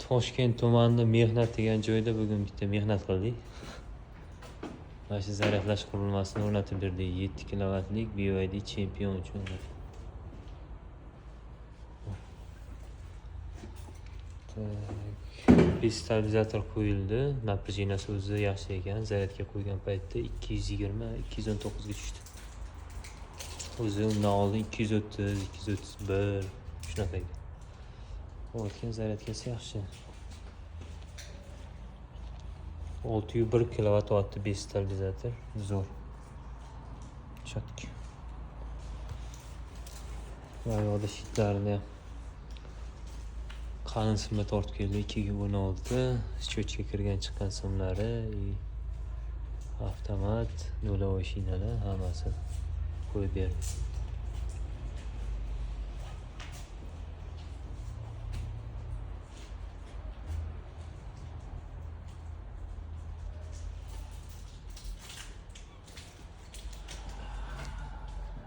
Toshkent tumanida mehnat degan joyda bugun bitta mehnat qildik. Mana shu zaryadlash qurilmasini o'rnatib berdik. 7 kilovatlik BYD chempion uchun. Stabilizator qo'yildi. Напряженияsi o'zi yaxshi ekan. Zaryadga qo'ygan paytda 220-219 ga tushdi. O'zi undan oldin 230-231 shunaqa edi. O'tgan zaryadkasi yaxshi. 601 kilovat o'tdi stabilizator. Zo'r. Chotki. Va yo'lda shitlarni qalin simlar tortib keldi. 216 счётчиga kirgan chiqqan simlari, avtomat, nulavoy shinalar hammasi qo'yib berdi.